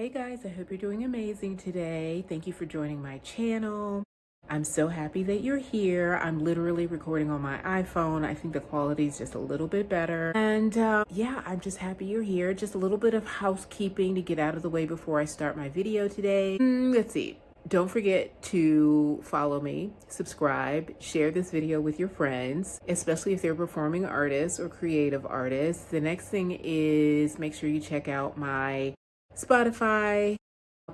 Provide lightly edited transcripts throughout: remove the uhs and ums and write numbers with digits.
Hey guys, I hope you're doing amazing today. Thank you for joining my channel. I'm so happy that you're here. I'm literally recording on my iPhone. I think the quality is just a little bit better. And yeah, I'm just happy you're here. Just a little bit of housekeeping to get out of the way before I start my video today. Let's see. Don't forget to follow me, subscribe, share this video with your friends, especially if they're performing artists or creative artists. The next thing is make sure you check out my Spotify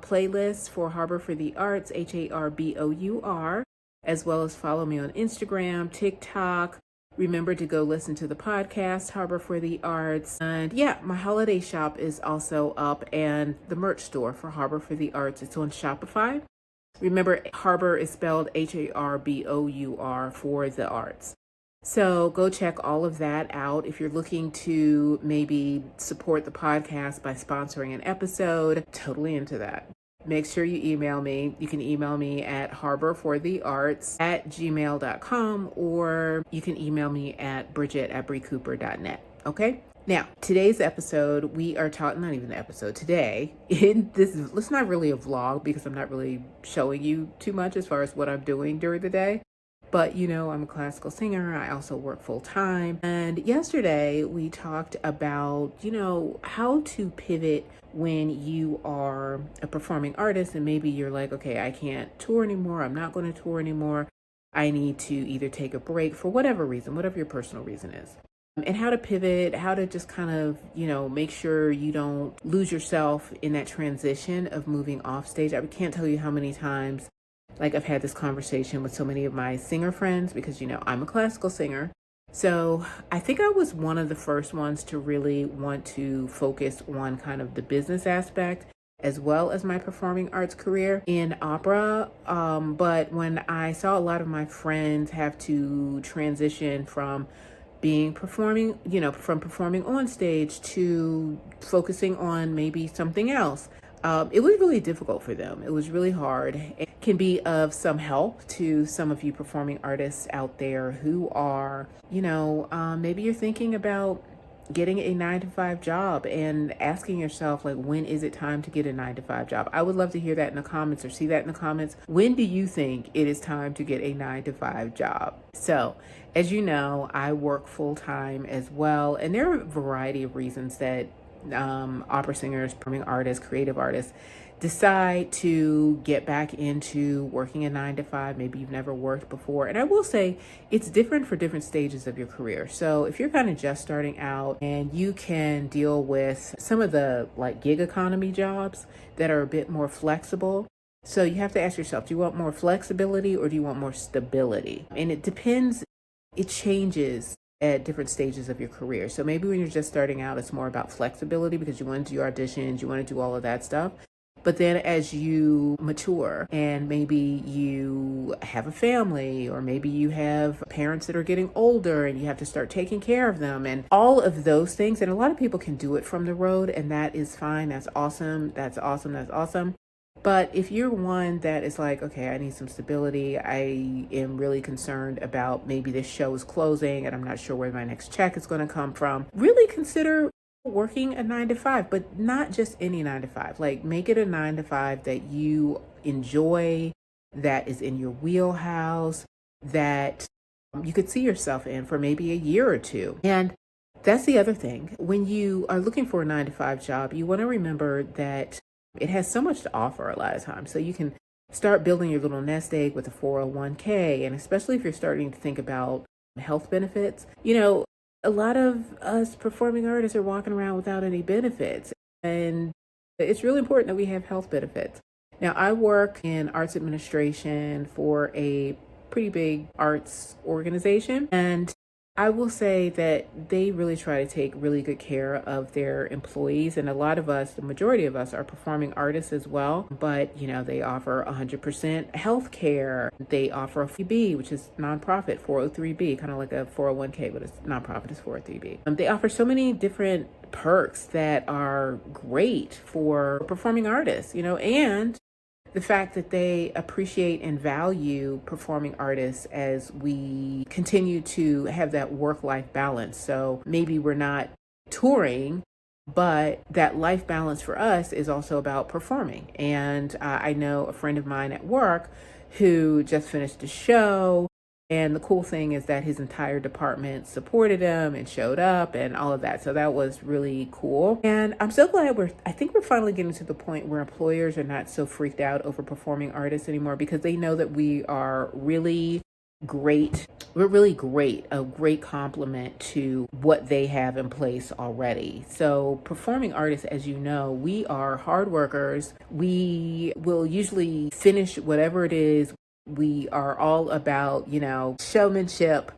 playlist for Harbour for the Arts, Harbour, as well as follow me on Instagram, TikTok. Remember to go listen to the podcast, Harbour for the Arts. And yeah, my holiday shop is also up, and the merch store for Harbour for the Arts, it's on Shopify. Remember, Harbour is spelled Harbour for the arts. So go check all of that out. If you're looking to maybe support the podcast by sponsoring an episode, totally into that. Make sure you email me. You can email me at harborforthearts@gmail.com, or you can email me at bridget@breecooper.net. Okay? Now, today's episode, we are talking, not even an episode, today, it's not really a vlog because I'm not really showing you too much as far as what I'm doing during the day. But, you know, I'm a classical singer. I also work full time. And yesterday we talked about, you know, how to pivot when you are a performing artist and maybe you're like, okay, I can't tour anymore. I'm not going to tour anymore. I need to either take a break for whatever reason, whatever your personal reason is. And how to pivot, how to just kind of, you know, make sure you don't lose yourself in that transition of moving off stage. I can't tell you how many times I've had this conversation with so many of my singer friends because, you know, I'm a classical singer. So I think I was one of the first ones to really want to focus on kind of the business aspect as well as my performing arts career in opera. But when I saw a lot of my friends have to transition from performing on stage to focusing on maybe something else, it was really difficult for them. It was really hard. It can be of some help to some of you performing artists out there who are, maybe you're thinking about getting a 9-to-5 job and asking yourself, like, when is it time to get a 9-to-5 job? I would love to hear that in the comments or see that in the comments. When do you think it is time to get a 9-to-5 job? So, as you know, I work full time as well, and there are a variety of reasons that opera singers, performing artists, creative artists decide to get back into working a 9-to-5. Maybe you've never worked before. And I will say it's different for different stages of your career. So if you're kind of just starting out and you can deal with some of the gig economy jobs that are a bit more flexible. So you have to ask yourself, do you want more flexibility or do you want more stability? And it depends. It changes at different stages of your career. So maybe when you're just starting out, it's more about flexibility because you want to do auditions, you want to do all of that stuff. But then as you mature and maybe you have a family or maybe you have parents that are getting older and you have to start taking care of them and all of those things. And a lot of people can do it from the road, and that is fine. That's awesome. That's awesome. That's awesome. But if you're one that is like, okay, I need some stability, I am really concerned about maybe this show is closing and I'm not sure where my next check is going to come from, really consider working a 9-to-5, but not just any 9-to-5. Make it a 9-to-5 that you enjoy, that is in your wheelhouse, that you could see yourself in for maybe a year or two. And that's the other thing. When you are looking for a 9-to-5 job, you want to remember that it has so much to offer a lot of times. So you can start building your little nest egg with a 401k. And especially if you're starting to think about health benefits, a lot of us performing artists are walking around without any benefits. And it's really important that we have health benefits. Now, I work in arts administration for a pretty big arts organization. And I will say that they really try to take really good care of their employees. And a lot of us, the majority of us, are performing artists as well. But, they offer 100% health care. They offer a 403B, which is nonprofit, 403B, kind of like a 401k, but it's nonprofit, is 403B. They offer so many different perks that are great for performing artists, and the fact that they appreciate and value performing artists as we continue to have that work-life balance. So maybe we're not touring But that life balance for us is also about performing. And I know a friend of mine at work who just finished a show. And the cool thing is that his entire department supported him and showed up and all of that. So that was really cool. And I'm so glad I think we're finally getting to the point where employers are not so freaked out over performing artists anymore, because they know that we are really great. We're really great, a great complement to what they have in place already. So performing artists, as you know, we are hard workers. We will usually finish whatever it is. We are all about, showmanship,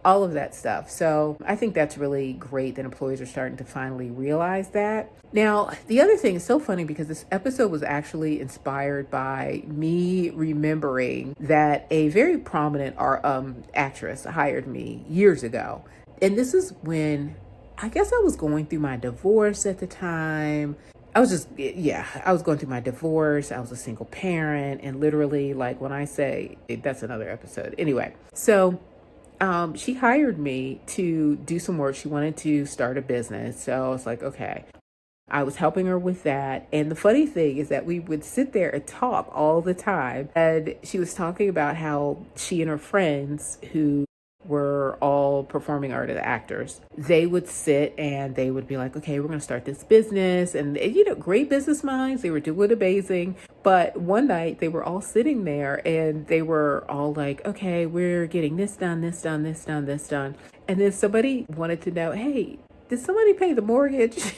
all of that stuff. So I think that's really great that employers are starting to finally realize that. Now, the other thing is so funny because this episode was actually inspired by me remembering that a very prominent actress hired me years ago. And this is when I guess I was going through my divorce at the time. I was going through my divorce. I was a single parent. And literally, like when I say, that's another episode. Anyway, so she hired me to do some work. She wanted to start a business. So I was like, okay. I was helping her with that. And the funny thing is that we would sit there and talk all the time. And she was talking about how she and her friends, who were all performing artist actors, they would sit and they would be like, okay, we're going to start this business. And, great business minds. They were doing amazing. But one night they were all sitting there and they were all like, okay, we're getting this done, this done, this done, this done. And then somebody wanted to know, hey, did somebody pay the mortgage?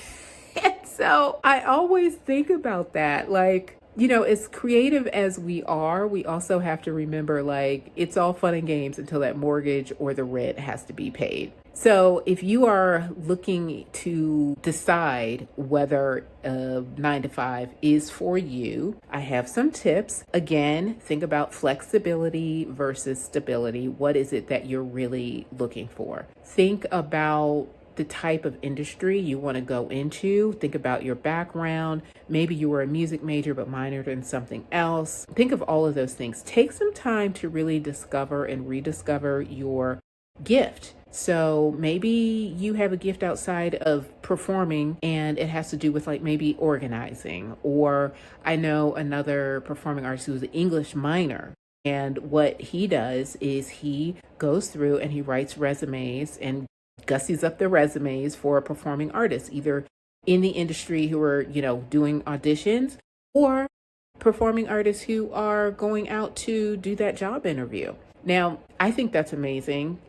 And so I always think about that. Like, as creative as we are, we also have to remember, like, it's all fun and games until that mortgage or the rent has to be paid. So if you are looking to decide whether a 9-to-5 is for you, I have some tips. Again, think about flexibility versus stability. What is it that you're really looking for? Think about the type of industry you want to go into. Think about your background. Maybe you were a music major but minored in something else. Think of all of those things. Take some time to really discover and rediscover your gift. So maybe you have a gift outside of performing and it has to do with like maybe organizing. Or I know another performing artist who's an English minor. And what he does is he goes through and he writes resumes and gussies up their resumes for performing artists, either in the industry who are, doing auditions, or performing artists who are going out to do that job interview. Now, I think that's amazing,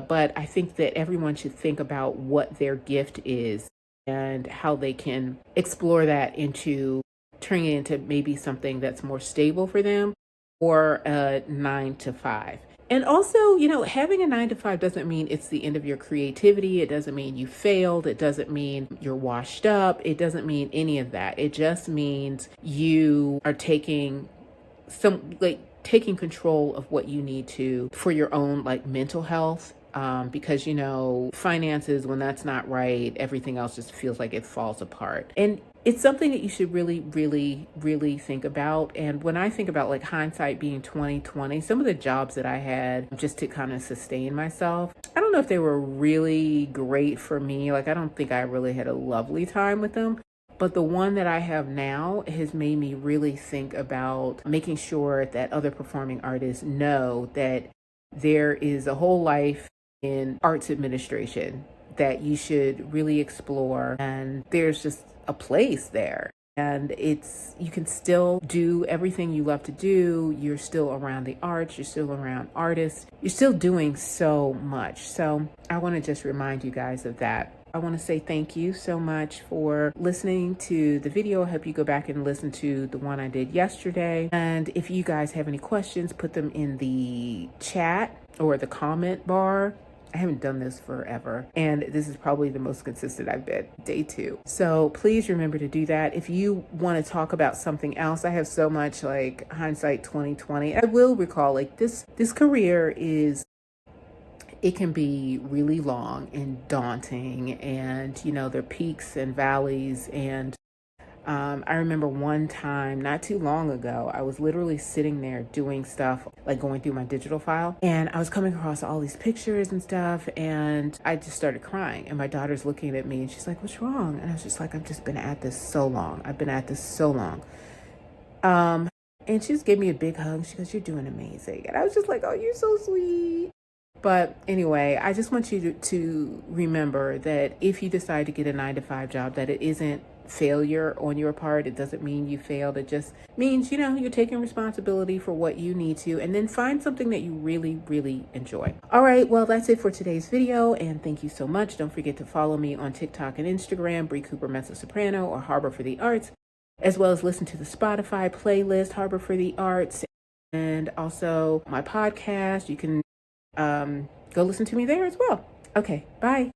but I think that everyone should think about what their gift is and how they can explore that into turning it into maybe something that's more stable for them, or a 9-to-5. And also, having a 9-to-5 doesn't mean it's the end of your creativity. It doesn't mean you failed. It doesn't mean you're washed up. It doesn't mean any of that. It just means you are taking control of what you need to for your own mental health. Because, finances, when that's not right, everything else just feels like it falls apart. And it's something that you should really, really, really think about. And when I think about hindsight being 2020, some of the jobs that I had just to kind of sustain myself, I don't know if they were really great for me. I don't think I really had a lovely time with them. But the one that I have now has made me really think about making sure that other performing artists know that there is a whole life in arts administration that you should really explore. And there's just a place there. And you can still do everything you love to do. You're still around the arts. You're still around artists. You're still doing so much. So I want to just remind you guys of that. I want to say thank you so much for listening to the video. I hope you go back and listen to the one I did yesterday. And if you guys have any questions, put them in the chat or the comment bar. I haven't done this forever, and this is probably the most consistent I've been, day 2. So please remember to do that. If you want to talk about something else, I have so much hindsight 2020. I will recall this career it can be really long and daunting, and there are peaks and valleys, and I remember one time not too long ago, I was literally sitting there doing stuff, like going through my digital file, and I was coming across all these pictures and stuff, and I just started crying. And my daughter's looking at me and she's like, "What's wrong?" And I was just like, "I've just been at this so long. I've been at this so long." And she just gave me a big hug. She goes, "You're doing amazing." And I was just like, "Oh, you're so sweet." But anyway, I just want you to remember that if you decide to get a 9-to-5 job, that it isn't failure on your part. It doesn't mean you failed. It just means, you're taking responsibility for what you need to, and then find something that you really, really enjoy. All right. Well, that's it for today's video. And thank you so much. Don't forget to follow me on TikTok and Instagram, Bree Cooper Mezzo Soprano or Harbour for the Arts, as well as listen to the Spotify playlist, Harbour for the Arts, and also my podcast. You can go listen to me there as well. Okay, bye.